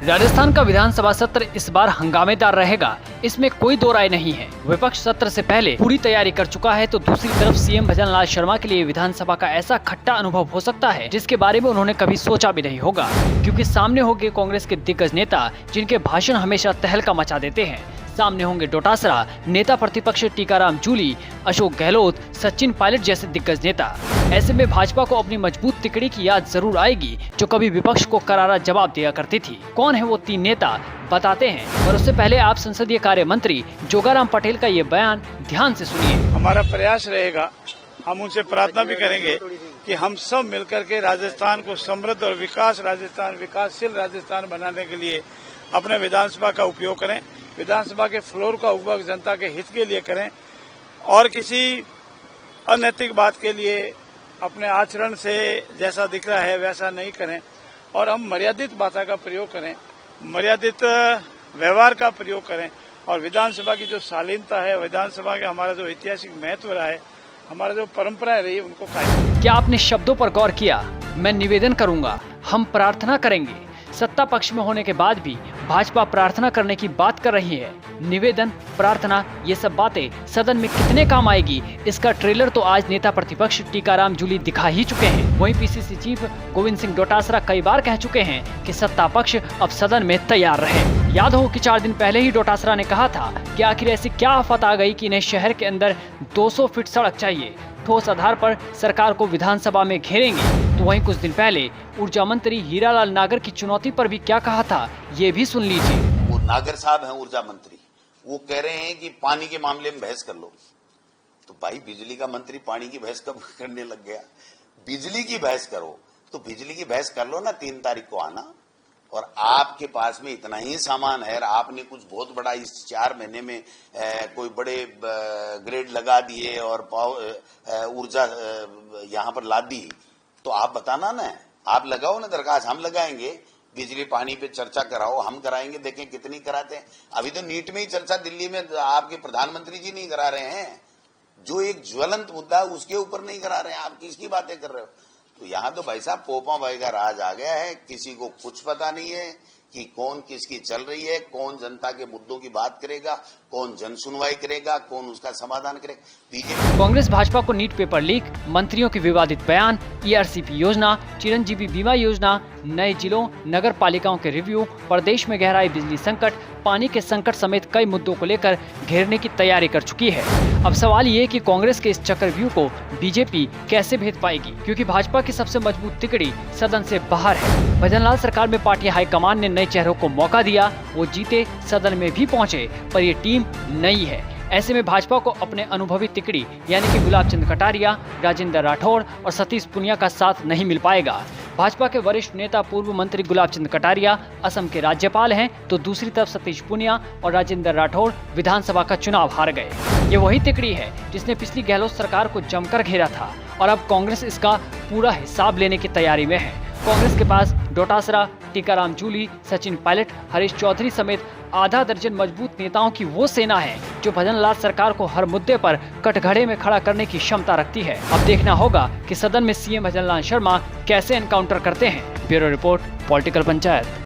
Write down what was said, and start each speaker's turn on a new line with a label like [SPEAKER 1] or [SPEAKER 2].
[SPEAKER 1] राजस्थान का विधानसभा सत्र इस बार हंगामेदार रहेगा, इसमें कोई दो राय नहीं है। विपक्ष सत्र से पहले पूरी तैयारी कर चुका है, तो दूसरी तरफ सीएम भजनलाल शर्मा के लिए विधानसभा का ऐसा खट्टा अनुभव हो सकता है जिसके बारे में उन्होंने कभी सोचा भी नहीं होगा, क्योंकि सामने होंगे कांग्रेस के दिग्गज नेता जिनके भाषण हमेशा तहलका मचा देते हैं। सामने होंगे डोटासरा, नेता प्रतिपक्ष टीकाराम जूली, अशोक गहलोत, सचिन पायलट जैसे दिग्गज नेता। ऐसे में भाजपा को अपनी मजबूत तिकड़ी की याद जरूर आएगी जो कभी विपक्ष को करारा जवाब दिया करती थी। कौन है वो तीन नेता, बताते हैं, और उससे पहले आप संसदीय कार्य मंत्री जोगाराम पटेल का ये बयान ध्यान से सुनिए।
[SPEAKER 2] हमारा प्रयास रहेगा, हम उनसे प्रार्थना भी करेंगे कि हम सब मिलकर के राजस्थान को समृद्ध और विकासशील राजस्थान बनाने के लिए अपने विधानसभा का उपयोग करें, विधानसभा के फ्लोर का उपयोग जनता के हित के लिए करें और किसी अनैतिक बात के लिए अपने आचरण से जैसा दिख रहा है वैसा नहीं करें और हम मर्यादित भाषा का प्रयोग करें, मर्यादित व्यवहार का प्रयोग करें और विधानसभा की जो शालीनता है, विधानसभा का हमारा जो ऐतिहासिक महत्व रहा है, हमारा जो परंपराएं रही उनको कायम।
[SPEAKER 1] क्या आपने शब्दों पर गौर किया? मैं निवेदन करूंगा, हम प्रार्थना करेंगे। सत्ता पक्ष में होने के बाद भी भाजपा प्रार्थना करने की बात कर रही है। निवेदन, प्रार्थना, ये सब बातें सदन में कितने काम आएगी, इसका ट्रेलर तो आज नेता प्रतिपक्ष टीकाराम जूली दिखा ही चुके हैं। वहीं पीसीसी चीफ गोविंद सिंह डोटासरा कई बार कह चुके हैं कि सत्ता पक्ष अब सदन में तैयार रहे। याद हो कि 4 दिन पहले ही डोटासरा ने कहा था कि आखिर ऐसी क्या आफत आ गई कि इन्हें शहर के अंदर 200 फीट सड़क चाहिए, ठोस आधार पर सरकार को विधानसभा में घेरेंगे। तो वहीं कुछ दिन पहले ऊर्जा मंत्री हीरालाल नागर की चुनौती पर भी क्या कहा था, ये भी सुन लीजिए।
[SPEAKER 3] वो नागर साहब हैं ऊर्जा मंत्री, वो कह रहे हैं कि पानी के मामले में बहस कर लो। तो भाई बिजली का मंत्री पानी की बहस कब करने लग गया? बिजली की बहस करो तो बिजली की बहस कर लो ना, 3 तारीख को आना। और आपके पास में इतना ही सामान है, आपने कुछ बहुत बड़ा इस 4 महीने में कोई बड़े ग्रेड लगा दिए और ऊर्जा यहाँ पर ला दी, तो आप बताना ना, आप लगाओ ना दरखास्त, हम लगाएंगे। बिजली पानी पे चर्चा कराओ, हम कराएंगे, देखें कितनी कराते हैं। अभी तो नीट में ही चर्चा दिल्ली में आपके प्रधानमंत्री जी नहीं करा रहे हैं, जो एक ज्वलंत मुद्दा है उसके ऊपर नहीं करा रहे हैं, आप किसकी बातें कर रहे हो? तो यहाँ तो भाई साहब पोपा भाई का राज आ गया है, किसी को कुछ पता नहीं है कि कौन किसकी चल रही है, कौन जनता के मुद्दों की बात करेगा, कौन जन सुनवाई करेगा, कौन उसका समाधान करेगा। बीजेपी
[SPEAKER 1] कांग्रेस भाजपा को नीट पेपर लीक, मंत्रियों के विवादित बयान, ईआरसीपी योजना, चिरंजीवी बीमा योजना, नए जिलों नगर पालिकाओं के रिव्यू, प्रदेश में गहराई बिजली संकट, पानी के संकट समेत कई मुद्दों को लेकर घेरने की तैयारी कर चुकी है। अब सवाल ये कि कांग्रेस के इस चक्रव्यूह को बीजेपी कैसे भेद पाएगी, क्योंकि भाजपा की सबसे मजबूत तिकड़ी सदन से बाहर है। भजनलाल सरकार में पार्टी हाईकमान ने नए चेहरों को मौका दिया, वो जीते, सदन में भी पहुंचे, पर ये टीम नई है। ऐसे में भाजपा को अपने अनुभवी तिकड़ी यानी कि गुलाब चंद कटारिया, राजेंद्र राठौड़ और सतीश पुनिया का साथ नहीं मिल पाएगा। भाजपा के वरिष्ठ नेता पूर्व मंत्री गुलाब चंद कटारिया असम के राज्यपाल हैं, तो दूसरी तरफ सतीश पुनिया और राजेंद्र राठौड़ विधानसभा का चुनाव हार गए। ये वही तिकड़ी है जिसने पिछली गहलोत सरकार को जमकर घेरा था और अब कांग्रेस इसका पूरा हिसाब लेने की तैयारी में है। कांग्रेस के पास डोटासरा, टीकाराम जूली, सचिन पायलट, हरीश चौधरी समेत आधा दर्जन मजबूत नेताओं की वो सेना है जो भजनलाल सरकार को हर मुद्दे पर कटघरे में खड़ा करने की क्षमता रखती है। अब देखना होगा कि सदन में सीएम भजनलाल शर्मा कैसे एनकाउंटर करते हैं। Bureau report, political panchayat.